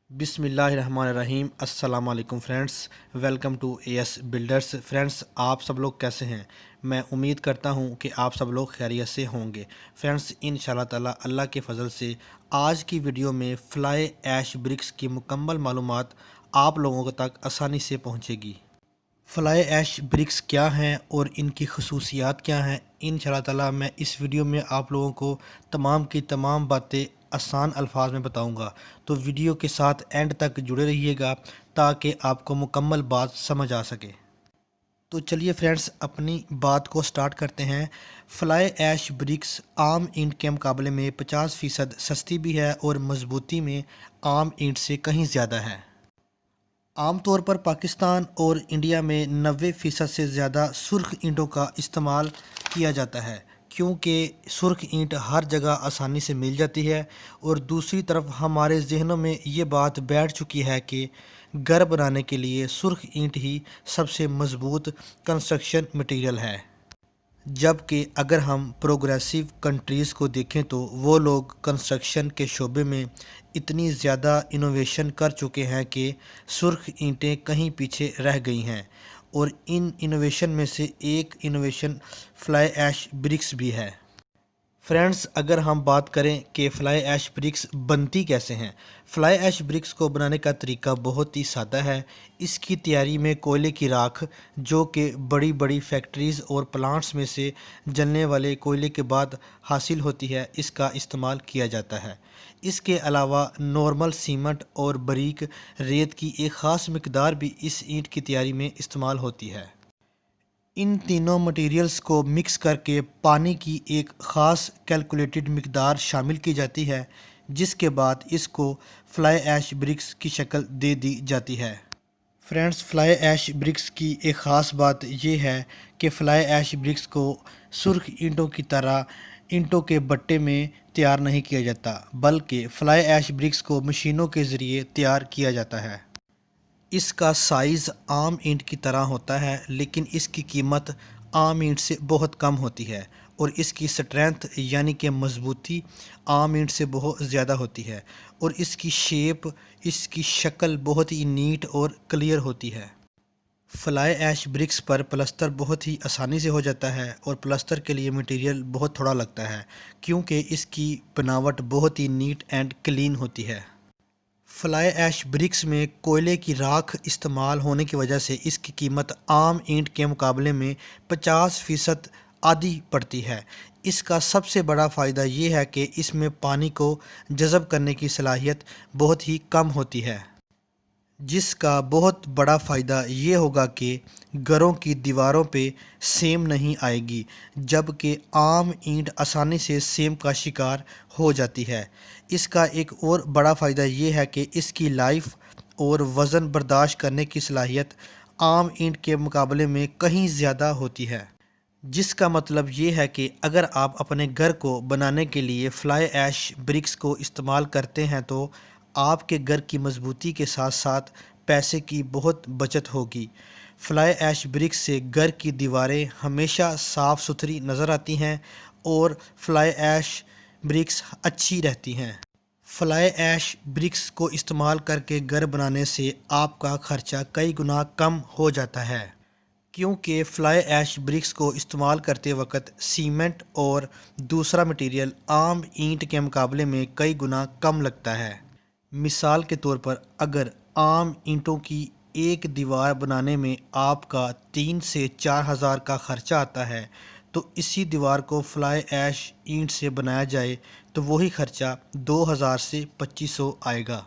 बिस्मिल्लाहिर्रहमानिर्रहीम। अस्सलाम वालेकुम friends, welcome to AS Builders. Friends, आप सब लोग कैसे हैं? मैं उम्मीद करता हूं कि आप सब लोग खैरियत से होंगे। फ्रेंड्स, इंशाल्लाह ताला अल्लाह के फ़ज़ल से आज की वीडियो में फ्लाई ऐश ब्रिक्स की मुकम्मल मालूमात आप लोगों तक आसानी से पहुंचेगी। फ्लाई ऐश ब्रिक्स क्या हैं और इनकी खसूसियात क्या हैं, इंशाल्लाह ताला मैं इस वीडियो में आप लोगों को तमाम की तमाम बातें आसान अल्फाज में बताऊंगा। तो वीडियो के साथ एंड तक जुड़े रहिएगा ताकि आपको मुकम्मल बात समझ आ सके। तो चलिए फ्रेंड्स, अपनी बात को स्टार्ट करते हैं। फ्लाई ऐश ब्रिक्स आम ईंट के मुकाबले में 50% सस्ती भी है और मजबूती में आम ईंट से कहीं ज़्यादा है। आमतौर पर पाकिस्तान और इंडिया में 90% से ज़्यादा सुर्ख ईंटों का इस्तेमाल किया जाता है, क्योंकि सुर्ख ईंट हर जगह आसानी से मिल जाती है। और दूसरी तरफ हमारे जहनों में ये बात बैठ चुकी है कि घर बनाने के लिए सुर्ख ईंट ही सबसे मज़बूत कंस्ट्रक्शन मटेरियल है। जबकि अगर हम प्रोग्रेसिव कंट्रीज़ को देखें तो वो लोग कंस्ट्रक्शन के शोबे में इतनी ज़्यादा इनोवेशन कर चुके हैं कि सुर्ख ईंटें कहीं पीछे रह गई हैं। और इन इनोवेशन में से एक इनोवेशन फ्लाई ऐश ब्रिक्स भी है। फ्रेंड्स, अगर हम बात करें कि फ्लाई ऐश ब्रिक्स बनती कैसे हैं। फ्लाई ऐश ब्रिक्स को बनाने का तरीका बहुत ही सादा है। इसकी तैयारी में कोयले की राख, जो कि बड़ी बड़ी फैक्ट्रीज़ और प्लांट्स में से जलने वाले कोयले के बाद हासिल होती है, इसका इस्तेमाल किया जाता है। इसके अलावा नॉर्मल सीमेंट और बारीक रेत की एक ख़ास मकदार भी इस ईंट की तैयारी में इस्तेमाल होती है। इन तीनों मटेरियल्स को मिक्स करके पानी की एक ख़ास कैलकुलेटेड मिकदार शामिल की जाती है, जिसके बाद इसको फ्लाई ऐश ब्रिक्स की शक्ल दे दी जाती है। फ्रेंड्स, फ्लाई ऐश ब्रिक्स की एक ख़ास बात यह है कि फ्लाई ऐश ब्रिक्स को सुर्ख ईंटों की तरह ईंटों के बट्टे में तैयार नहीं किया जाता, बल्कि फ्लाई ऐश ब्रिक्स को मशीनों के ज़रिए तैयार किया जाता है। इसका साइज़ आम ईंट की तरह होता है, लेकिन इसकी कीमत आम ईंट से बहुत कम होती है। और इसकी स्ट्रेंथ यानी कि मजबूती आम ईंट से बहुत ज़्यादा होती है। और इसकी शेप, इसकी शक्ल बहुत ही नीट और क्लियर होती है। फ्लाई ऐश ब्रिक्स पर प्लस्तर बहुत ही आसानी से हो जाता है और प्लस्तर के लिए मटेरियल बहुत थोड़ा लगता है, क्योंकि इसकी बनावट बहुत ही नीट एंड क्लीन होती है। फ्लाई ऐश ब्रिक्स में कोयले की राख इस्तेमाल होने की वजह से इसकी कीमत आम ईंट के मुकाबले में 50% आधी पड़ती है। इसका सबसे बड़ा फ़ायदा ये है कि इसमें पानी को जज़ब करने की सलाहियत बहुत ही कम होती है, जिसका बहुत बड़ा फ़ायदा ये होगा कि घरों की दीवारों पे सेम नहीं आएगी, जबकि आम ईंट आसानी से सेम का शिकार हो जाती है। इसका एक और बड़ा फ़ायदा ये है कि इसकी लाइफ और वज़न बर्दाश्त करने की सलाहियत आम ईंट के मुकाबले में कहीं ज़्यादा होती है। जिसका मतलब ये है कि अगर आप अपने घर को बनाने के लिए फ्लाई ऐश ब्रिक्स को इस्तेमाल करते हैं तो आपके घर की मजबूती के साथ साथ पैसे की बहुत बचत होगी। फ्लाई ऐश ब्रिक्स से घर की दीवारें हमेशा साफ़ सुथरी नज़र आती हैं और फ्लाई ऐश ब्रिक्स अच्छी रहती हैं। फ्लाई ऐश ब्रिक्स को इस्तेमाल करके घर बनाने से आपका खर्चा कई गुना कम हो जाता है, क्योंकि फ्लाई ऐश ब्रिक्स को इस्तेमाल करते वक्त सीमेंट और दूसरा मटेरियल आम ईंट के मुकाबले में कई गुना कम लगता है। मिसाल के तौर पर, अगर आम ईंटों की एक दीवार बनाने में आपका 3 से 4 हज़ार का खर्चा आता है, तो इसी दीवार को फ्लाई ऐश ईंट से बनाया जाए तो वही खर्चा 2000 से 2500 आएगा।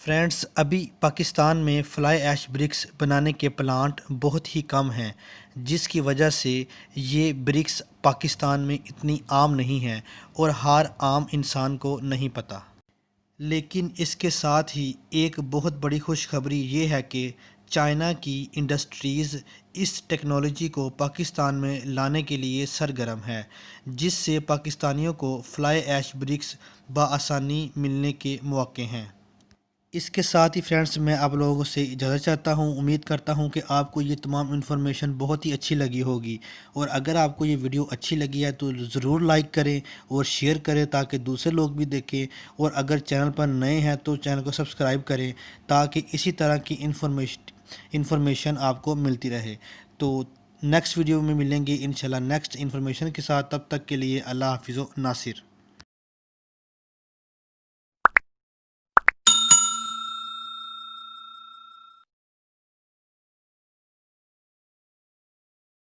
फ्रेंड्स, अभी पाकिस्तान में फ्लाई ऐश ब्रिक्स बनाने के प्लांट बहुत ही कम हैं, जिसकी वजह से ये ब्रिक्स पाकिस्तान में इतनी आम नहीं हैं और हर आम इंसान को नहीं पता। लेकिन इसके साथ ही एक बहुत बड़ी खुशखबरी ये है कि चाइना की इंडस्ट्रीज़ इस टेक्नोलॉजी को पाकिस्तान में लाने के लिए सरगर्म है, जिससे पाकिस्तानियों को फ्लाई ऐश ब्रिक्स बआसानी मिलने के मौके हैं। اس کے ساتھ ہی فرینڈس میں آپ لوگوں سے اجازت چاہتا ہوں، امید کرتا ہوں کہ آپ کو یہ تمام انفارمیشن بہت ہی اچھی لگی ہوگی، اور اگر آپ کو یہ ویڈیو اچھی لگی ہے تو ضرور لائک کریں اور شیئر کریں تاکہ دوسرے لوگ بھی دیکھیں، اور اگر چینل پر نئے ہیں تو چینل کو سبسکرائب کریں تاکہ اسی طرح کی انفارمیشن آپ کو ملتی رہے۔ تو نیکسٹ ویڈیو میں ملیں گے انشاءاللہ نیکسٹ انفارمیشن کے ساتھ، تب تک کے لیے اللہ حافظ و ناصر۔